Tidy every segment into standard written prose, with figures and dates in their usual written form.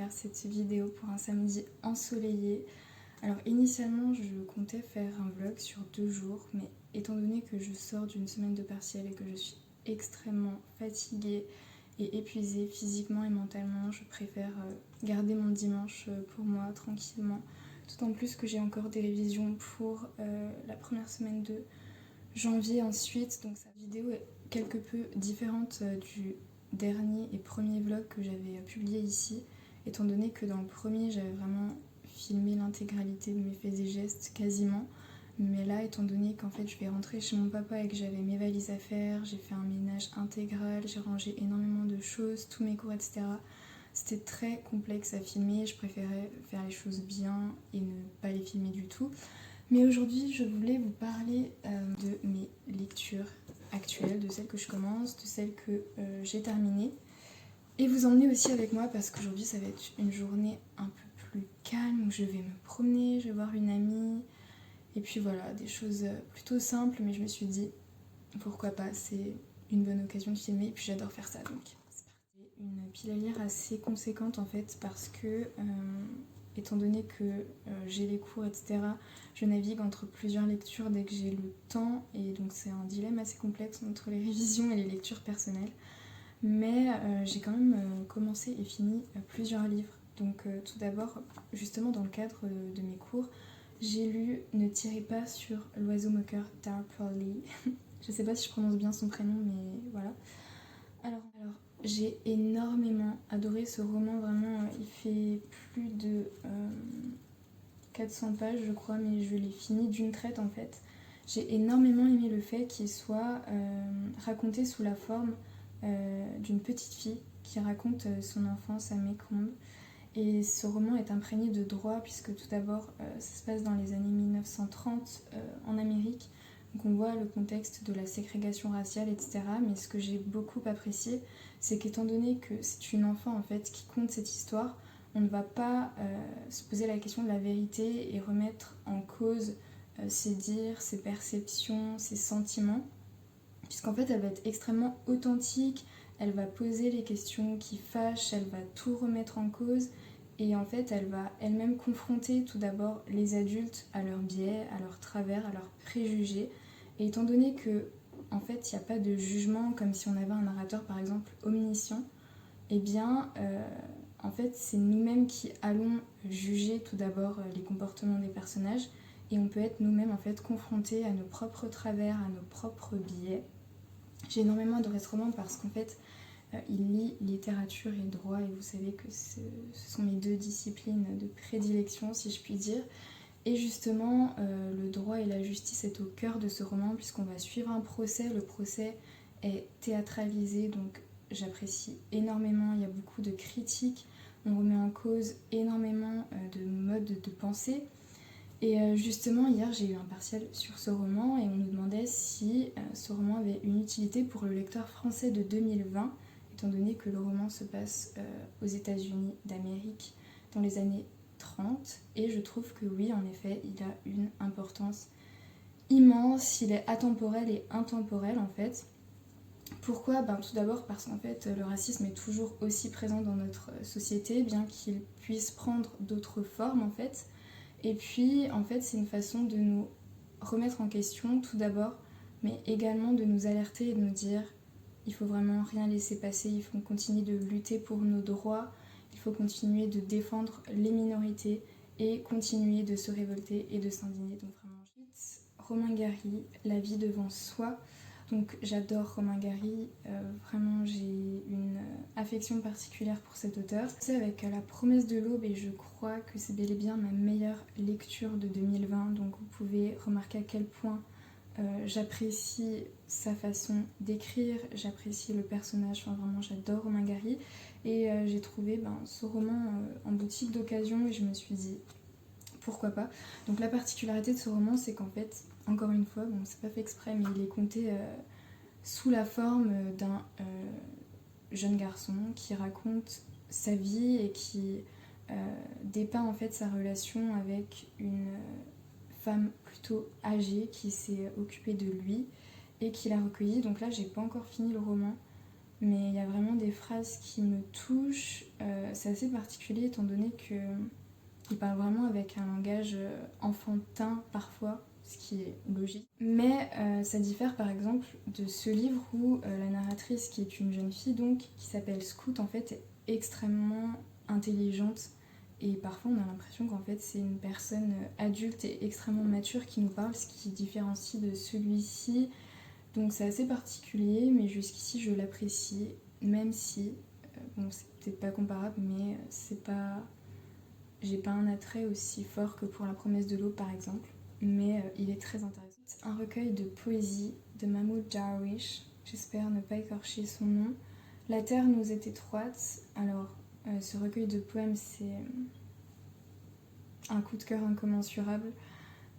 faire cette vidéo pour un samedi ensoleillé. Alors initialement je comptais faire un vlog sur 2 jours, mais étant donné que je sors d'une semaine de partiel et que je suis extrêmement fatiguée et épuisée physiquement et mentalement, je préfère garder mon dimanche pour moi tranquillement. D'autant plus que j'ai encore des révisions pour la première semaine de janvier ensuite, donc cette vidéo est quelque peu différente du dernier et premier vlog que j'avais publié ici, étant donné que dans le premier j'avais vraiment filmé l'intégralité de mes faits et gestes quasiment, mais là étant donné qu'en fait je vais rentrer chez mon papa et que j'avais mes valises à faire, j'ai fait un ménage intégral, j'ai rangé énormément de choses, tous mes cours etc. C'était très complexe à filmer, je préférais faire les choses bien et ne pas les filmer du tout. Mais aujourd'hui, je voulais vous parler de mes lectures actuelles, de celles que je commence, de celles que j'ai terminées. Et vous emmener aussi avec moi parce qu'aujourd'hui, ça va être une journée un peu plus calme où je vais me promener, je vais voir une amie. Et puis voilà, des choses plutôt simples, mais je me suis dit, pourquoi pas, c'est une bonne occasion de filmer et puis j'adore faire ça donc. Une pile à lire assez conséquente en fait parce que étant donné que j'ai les cours etc, je navigue entre plusieurs lectures dès que j'ai le temps et donc c'est un dilemme assez complexe entre les révisions et les lectures personnelles, mais j'ai quand même commencé et fini plusieurs livres. Donc tout d'abord, justement dans le cadre de mes cours, j'ai lu Ne tirez pas sur l'oiseau moqueur d'Harper Lee. Je sais pas si je prononce bien son prénom, mais voilà. Alors, j'ai énormément adoré ce roman, vraiment, il fait plus de 400 pages je crois, mais je l'ai fini d'une traite en fait. J'ai énormément aimé le fait qu'il soit raconté sous la forme d'une petite fille qui raconte son enfance à Mekong. Et ce roman est imprégné de droit puisque tout d'abord ça se passe dans les années 1930 en Amérique. Donc on voit le contexte de la ségrégation raciale, etc. Mais ce que j'ai beaucoup apprécié, c'est qu'étant donné que c'est une enfant en fait qui compte cette histoire, on ne va pas se poser la question de la vérité et remettre en cause ses dires, ses perceptions, ses sentiments, puisqu'en fait elle va être extrêmement authentique, elle va poser les questions qui fâchent, elle va tout remettre en cause, et en fait elle va elle-même confronter tout d'abord les adultes à leurs biais, à leurs travers, à leurs préjugés, et étant donné que en fait il n'y a pas de jugement comme si on avait un narrateur par exemple omniscient, eh bien en fait c'est nous-mêmes qui allons juger tout d'abord les comportements des personnages, et on peut être nous-mêmes en fait confrontés à nos propres travers, à nos propres biais. J'ai énormément adoré ce roman parce qu'en fait, il lie littérature et droit, et vous savez que ce sont mes deux disciplines de prédilection, si je puis dire. Et justement, le droit et la justice est au cœur de ce roman, puisqu'on va suivre un procès. Le procès est théâtralisé, donc j'apprécie énormément. Il y a beaucoup de critiques, on remet en cause énormément de modes de pensée. Et justement, hier, j'ai eu un partiel sur ce roman et on nous demandait si ce roman avait une utilité pour le lecteur français de 2020, étant donné que le roman se passe aux États-Unis d'Amérique dans les années 30. Et je trouve que oui, en effet, il a une importance immense, il est atemporel et intemporel en fait. Pourquoi ? Tout d'abord parce qu'en fait, le racisme est toujours aussi présent dans notre société, bien qu'il puisse prendre d'autres formes en fait. Et puis, en fait, c'est une façon de nous remettre en question, tout d'abord, mais également de nous alerter et de nous dire il faut vraiment rien laisser passer, il faut continuer de lutter pour nos droits, il faut continuer de défendre les minorités et continuer de se révolter et de s'indigner. Donc vraiment, ensuite, Romain Gary, La vie devant soi. Donc j'adore Romain Gary, vraiment j'ai une affection particulière pour cet auteur. C'est avec La promesse de l'aube et je crois que c'est bel et bien ma meilleure lecture de 2020, donc vous pouvez remarquer à quel point j'apprécie sa façon d'écrire, j'apprécie le personnage, enfin vraiment j'adore Romain Gary. Et j'ai trouvé ce roman en boutique d'occasion et je me suis dit pourquoi pas. Donc la particularité de ce roman, c'est qu'en fait, encore une fois, bon c'est pas fait exprès, mais il est conté sous la forme d'un jeune garçon qui raconte sa vie et qui dépeint en fait sa relation avec une femme plutôt âgée qui s'est occupée de lui et qui l'a recueilli. Donc là, j'ai pas encore fini le roman, mais il y a vraiment des phrases qui me touchent. C'est assez particulier étant donné qu'il parle vraiment avec un langage enfantin parfois, ce qui est logique. Mais ça diffère par exemple de ce livre où la narratrice, qui est une jeune fille donc, qui s'appelle Scout, en fait est extrêmement intelligente et parfois on a l'impression qu'en fait c'est une personne adulte et extrêmement mature qui nous parle, ce qui différencie de celui-ci. Donc c'est assez particulier, mais jusqu'ici je l'apprécie, même si, bon c'est peut-être pas comparable, mais c'est pas... J'ai pas un attrait aussi fort que pour La promesse de l'eau par exemple, mais il est très intéressant. Un recueil de poésie de Mahmoud Darwish, j'espère ne pas écorcher son nom. La terre nous est étroite. Alors ce recueil de poèmes c'est un coup de cœur incommensurable.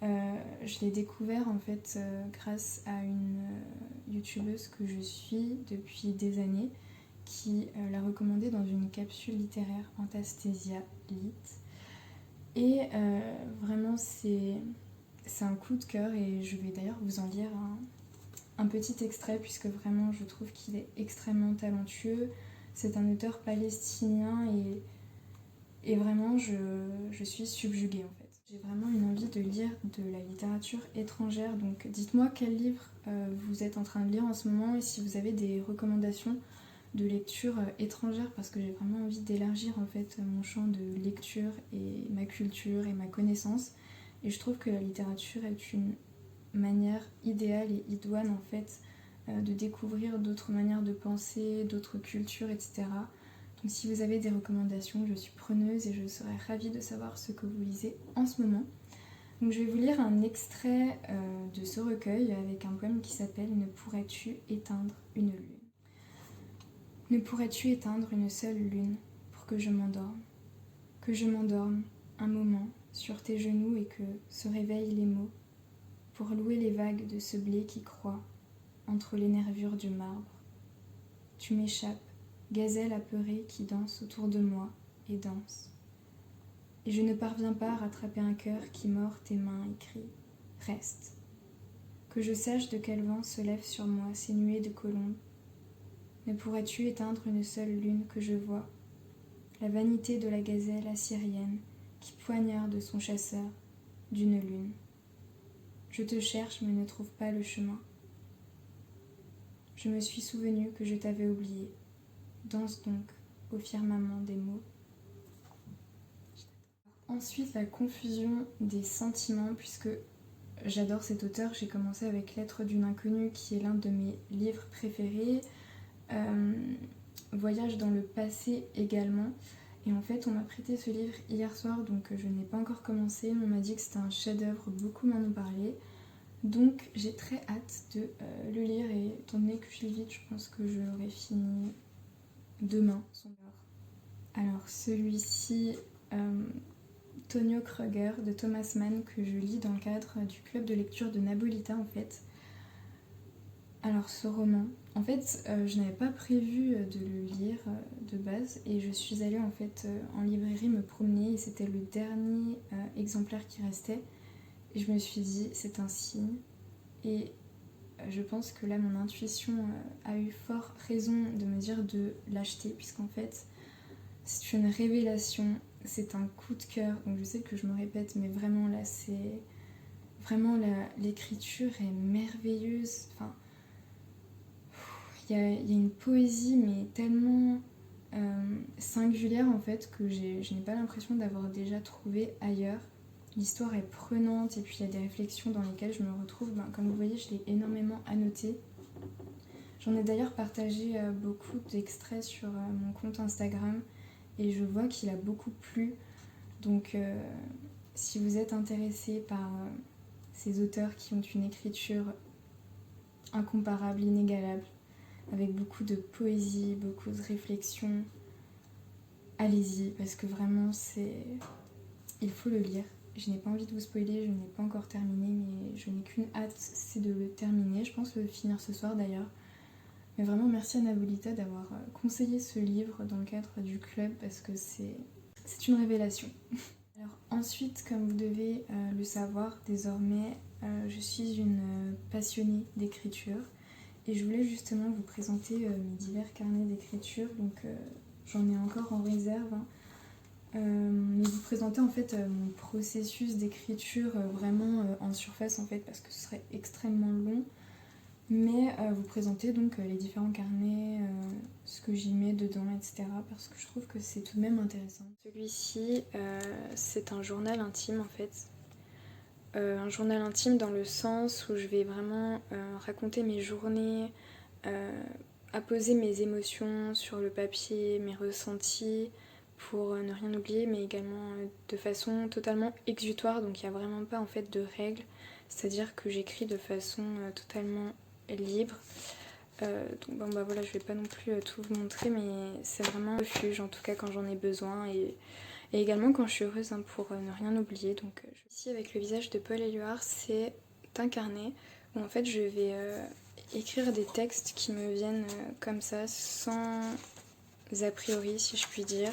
Je l'ai découvert en fait grâce à une youtubeuse que je suis depuis des années qui l'a recommandé dans une capsule littéraire Antastasia Lit. Et vraiment c'est un coup de cœur et je vais d'ailleurs vous en lire un petit extrait puisque vraiment je trouve qu'il est extrêmement talentueux. C'est un auteur palestinien et vraiment je suis subjuguée en fait. J'ai vraiment une envie de lire de la littérature étrangère, donc dites-moi quel livre vous êtes en train de lire en ce moment et si vous avez des recommandations de lecture étrangère parce que j'ai vraiment envie d'élargir en fait mon champ de lecture et ma culture et ma connaissance. Et je trouve que la littérature est une manière idéale et idoine en fait de découvrir d'autres manières de penser, d'autres cultures, etc. Donc si vous avez des recommandations, je suis preneuse et je serais ravie de savoir ce que vous lisez en ce moment. Donc je vais vous lire un extrait de ce recueil avec un poème qui s'appelle « Ne pourrais-tu éteindre une lune ?» Ne pourrais-tu éteindre une seule lune pour que je m'endorme? Que je m'endorme un moment sur tes genoux et que se réveillent les mots pour louer les vagues de ce blé qui croît entre les nervures du marbre. Tu m'échappes, gazelle apeurée qui danse autour de moi et danse. Et je ne parviens pas à rattraper un cœur qui mord tes mains et crie « Reste !» Que je sache de quel vent se lèvent sur moi ces nuées de colombes. Ne pourrais-tu éteindre une seule lune que je vois? La vanité de la gazelle assyrienne qui poignarde son chasseur d'une lune. Je te cherche mais ne trouve pas le chemin. Je me suis souvenu que je t'avais oublié. Danse donc au firmament des mots. Ensuite, la confusion des sentiments, puisque j'adore cet auteur. J'ai commencé avec Lettres d'une inconnue, qui est l'un de mes livres préférés. Voyage dans le passé également. Et en fait, on m'a prêté ce livre hier soir, donc je n'ai pas encore commencé. On m'a dit que c'était un chef-d'œuvre, beaucoup m'en ont parlé. Donc j'ai très hâte de le lire et étant donné que je lis vite, je pense que je l'aurai fini demain. Alors celui-ci, Tonio Kreuger de Thomas Mann, que je lis dans le cadre du club de lecture de Nabolita en fait. Alors ce roman, en fait je n'avais pas prévu de le lire de base et je suis allée en fait en librairie me promener et c'était le dernier exemplaire qui restait. Et je me suis dit, c'est un signe. Et je pense que là, mon intuition a eu fort raison de me dire de l'acheter, puisqu'en fait, c'est une révélation, c'est un coup de cœur. Donc je sais que je me répète, mais vraiment là, c'est... Vraiment, l'écriture est merveilleuse. Enfin, il y a une poésie, mais tellement singulière, en fait, que je n'ai pas l'impression d'avoir déjà trouvé ailleurs. L'histoire est prenante et puis il y a des réflexions dans lesquelles je me retrouve. Comme vous voyez, je l'ai énormément annoté. J'en ai d'ailleurs partagé beaucoup d'extraits sur mon compte Instagram et je vois qu'il a beaucoup plu. Donc si vous êtes intéressé par ces auteurs qui ont une écriture incomparable, inégalable, avec beaucoup de poésie, beaucoup de réflexion, allez-y parce que vraiment il faut le lire. Je n'ai pas envie de vous spoiler, je n'ai pas encore terminé, mais je n'ai qu'une hâte, c'est de le terminer. Je pense le finir ce soir d'ailleurs. Mais vraiment merci à Nabolita d'avoir conseillé ce livre dans le cadre du club parce que c'est une révélation. Alors ensuite, comme vous devez le savoir, désormais je suis une passionnée d'écriture Et je voulais justement vous présenter mes divers carnets d'écriture, donc j'en ai encore en réserve, hein. Mais vous présenter en fait mon processus d'écriture vraiment en surface en fait, parce que ce serait extrêmement long. Mais vous présenter donc les différents carnets, ce que j'y mets dedans, etc. Parce que je trouve que c'est tout de même intéressant. Celui-ci, c'est un journal intime en fait. Un journal intime dans le sens où je vais vraiment raconter mes journées, apposer mes émotions sur le papier, mes ressentis, pour ne rien oublier, mais également de façon totalement exutoire, donc il n'y a vraiment pas en fait de règles, c'est-à-dire que j'écris de façon totalement libre. Donc bon bah voilà, je vais pas non plus tout vous montrer, mais c'est vraiment un refuge en tout cas quand j'en ai besoin et également quand je suis heureuse, hein, pour ne rien oublier. Donc ici avec le visage de Paul Éluard, c'est un carnet où en fait je vais écrire des textes qui me viennent comme ça, sans a priori si je puis dire,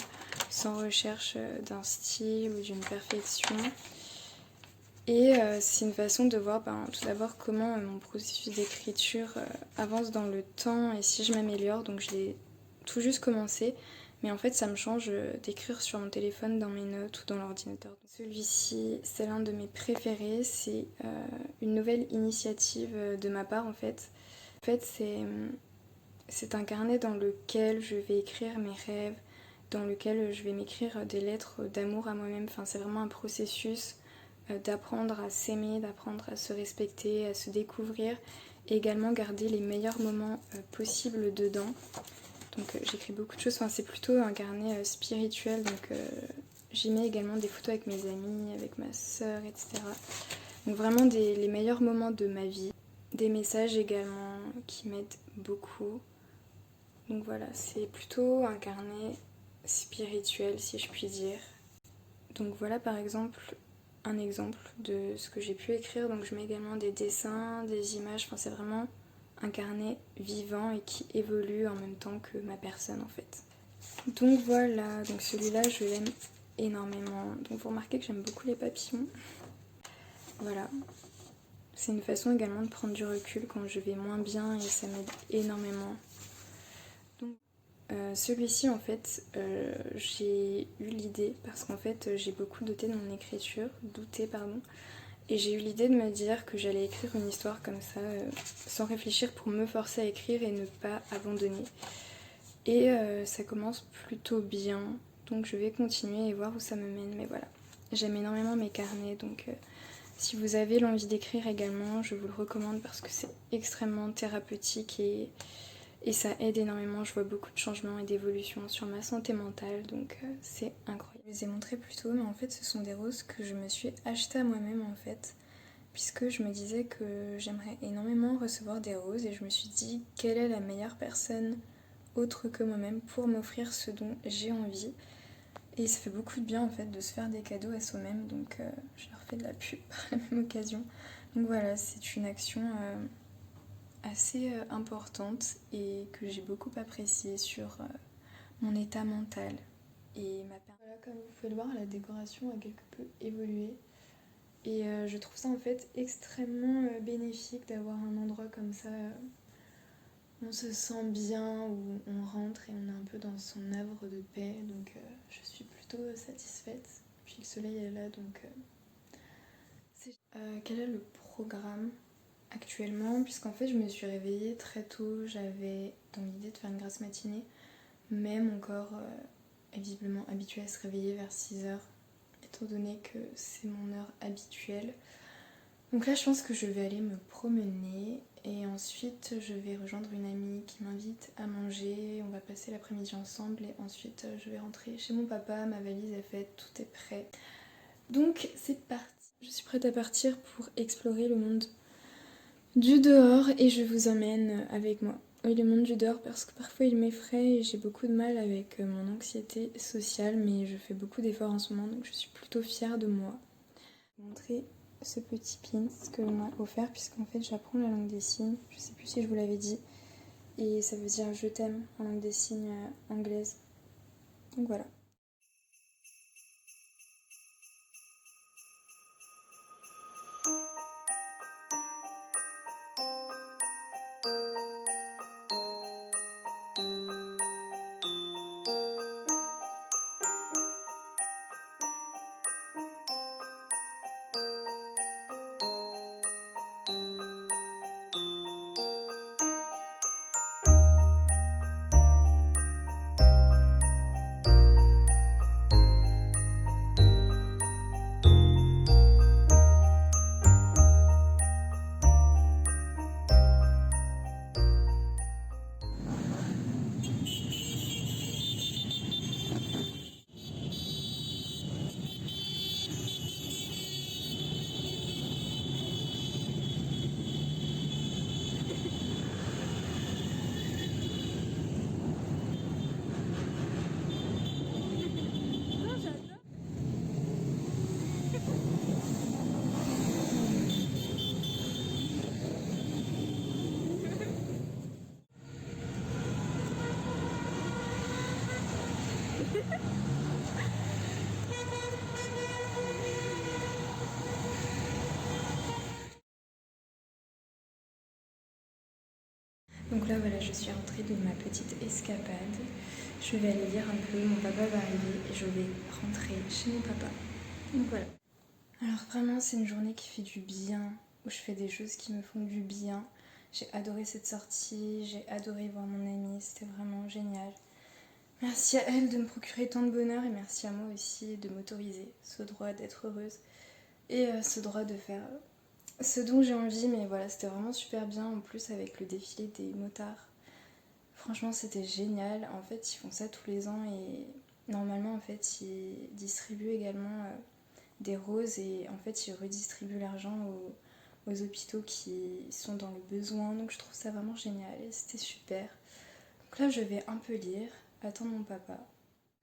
sans recherche d'un style ou d'une perfection. Et c'est une façon de voir tout d'abord comment mon processus d'écriture avance dans le temps et si je m'améliore. Donc je l'ai tout juste commencé, mais en fait ça me change d'écrire sur mon téléphone, dans mes notes ou dans l'ordinateur. Celui-ci, c'est l'un de mes préférés, c'est une nouvelle initiative de ma part en fait. En fait c'est un carnet dans lequel je vais écrire mes rêves, dans lequel je vais m'écrire des lettres d'amour à moi-même. Enfin, c'est vraiment un processus d'apprendre à s'aimer, d'apprendre à se respecter, à se découvrir et également garder les meilleurs moments possibles dedans. Donc j'écris beaucoup de choses, enfin, c'est plutôt un carnet spirituel, donc j'y mets également des photos avec mes amis, avec ma sœur, etc. Donc vraiment les meilleurs moments de ma vie. Des messages également qui m'aident beaucoup. Donc voilà, c'est plutôt un carnet spirituel si je puis dire. Donc voilà par exemple un exemple de ce que j'ai pu écrire. Donc je mets également des dessins, des images, enfin c'est vraiment un carnet vivant et qui évolue en même temps que ma personne en fait. Donc voilà, donc celui-là je l'aime énormément. Donc vous remarquez que j'aime beaucoup les papillons. Voilà. C'est une façon également de prendre du recul quand je vais moins bien et ça m'aide énormément. Donc celui-ci en fait j'ai eu l'idée parce qu'en fait j'ai beaucoup douté de mon écriture, et j'ai eu l'idée de me dire que j'allais écrire une histoire comme ça sans réfléchir pour me forcer à écrire et ne pas abandonner. Et ça commence plutôt bien, donc je vais continuer et voir où ça me mène, mais voilà. J'aime énormément mes carnets, donc si vous avez l'envie d'écrire également, je vous le recommande parce que c'est extrêmement thérapeutique et ça aide énormément. Je vois beaucoup de changements et d'évolutions sur ma santé mentale, donc c'est incroyable. Je les ai montrés plus tôt, mais en fait ce sont des roses que je me suis achetées à moi-même en fait, puisque je me disais que j'aimerais énormément recevoir des roses et je me suis dit quelle est la meilleure personne autre que moi-même pour m'offrir ce dont j'ai envie. Et ça fait beaucoup de bien en fait de se faire des cadeaux à soi-même, donc je leur fais de la pub par la même occasion. Donc voilà, c'est une action assez importante et que j'ai beaucoup appréciée sur mon état mental et ma personne. Voilà, comme vous pouvez le voir, la décoration a quelque peu évolué et je trouve ça en fait extrêmement bénéfique d'avoir un endroit comme ça. On se sent bien, où on rentre et on est un peu dans son havre de paix, donc je suis plutôt satisfaite. Puis le soleil est là, donc quel est le programme actuellement? Puisqu'en fait je me suis réveillée très tôt, j'avais dans l'idée de faire une grasse matinée, mais mon corps est visiblement habitué à se réveiller vers 6h, étant donné que c'est mon heure habituelle. Donc là je pense que je vais aller me promener et ensuite je vais rejoindre une amie qui m'invite à manger, on va passer l'après-midi ensemble et ensuite je vais rentrer chez mon papa, ma valise est faite, tout est prêt. Donc c'est parti. Je suis prête à partir pour explorer le monde du dehors et je vous emmène avec moi. Oui, le monde du dehors parce que parfois il m'effraie et j'ai beaucoup de mal avec mon anxiété sociale, mais je fais beaucoup d'efforts en ce moment donc je suis plutôt fière de moi. Je vais vous montrer ce petit pin que l'on m'a offert puisqu'en fait j'apprends la langue des signes, je sais plus si je vous l'avais dit, et ça veut dire je t'aime en langue des signes anglaise. Donc voilà. Donc là voilà, je suis rentrée de ma petite escapade. Je vais aller lire un peu, mon papa va arriver et je vais rentrer chez mon papa. Donc voilà. Alors vraiment c'est une journée qui fait du bien, où je fais des choses qui me font du bien. J'ai adoré cette sortie, j'ai adoré voir mon amie, c'était vraiment génial. Merci à elle de me procurer tant de bonheur et merci à moi aussi de m'autoriser ce droit d'être heureuse et ce droit de faire ce dont j'ai envie. Mais voilà, c'était vraiment super bien en plus avec le défilé des motards. Franchement c'était génial, en fait ils font ça tous les ans et normalement en fait ils distribuent également des roses et en fait ils redistribuent l'argent aux hôpitaux qui sont dans le besoin, donc je trouve ça vraiment génial et c'était super. Donc là je vais un peu lire, attendre mon papa.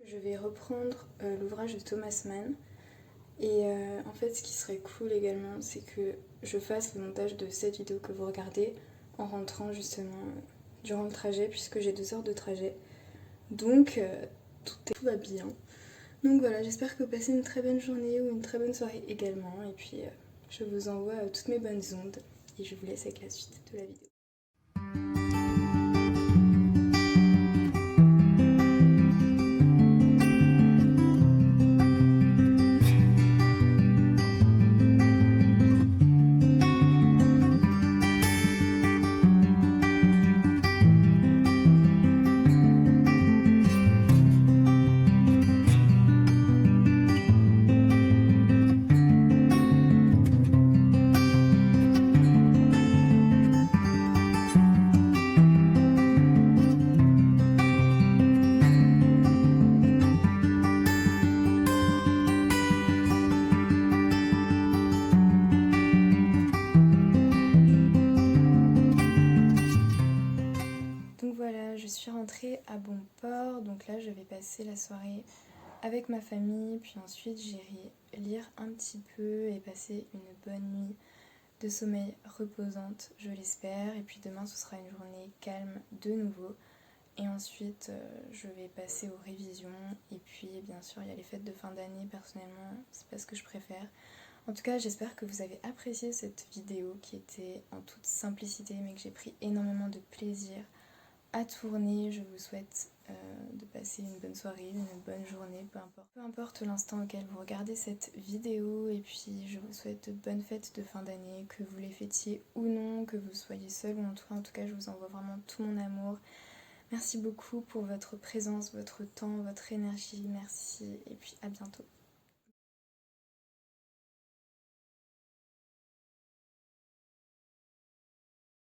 Je vais reprendre l'ouvrage de Thomas Mann et en fait ce qui serait cool également c'est que je fasse le montage de cette vidéo que vous regardez en rentrant justement durant le trajet puisque j'ai 2 heures de trajet, donc tout va bien. Donc voilà, j'espère que vous passez une très bonne journée ou une très bonne soirée également. Et puis je vous envoie toutes mes bonnes ondes et je vous laisse avec la suite de la vidéo. Donc voilà, je suis rentrée à bon port, donc là je vais passer la soirée avec ma famille, puis ensuite j'irai lire un petit peu et passer une bonne nuit de sommeil reposante, je l'espère, et puis demain ce sera une journée calme de nouveau. Et ensuite, je vais passer aux révisions. Et puis, bien sûr, il y a les fêtes de fin d'année. Personnellement, c'est pas ce que je préfère. En tout cas, j'espère que vous avez apprécié cette vidéo qui était en toute simplicité, mais que j'ai pris énormément de plaisir à tourner. Je vous souhaite de passer une bonne soirée, une bonne journée, peu importe. Peu importe l'instant auquel vous regardez cette vidéo. Et puis, je vous souhaite de bonnes fêtes de fin d'année, que vous les fêtiez ou non, que vous soyez seul ou entouré. En tout cas, je vous envoie vraiment tout mon amour. Merci beaucoup pour votre présence, votre temps, votre énergie. Merci et puis à bientôt.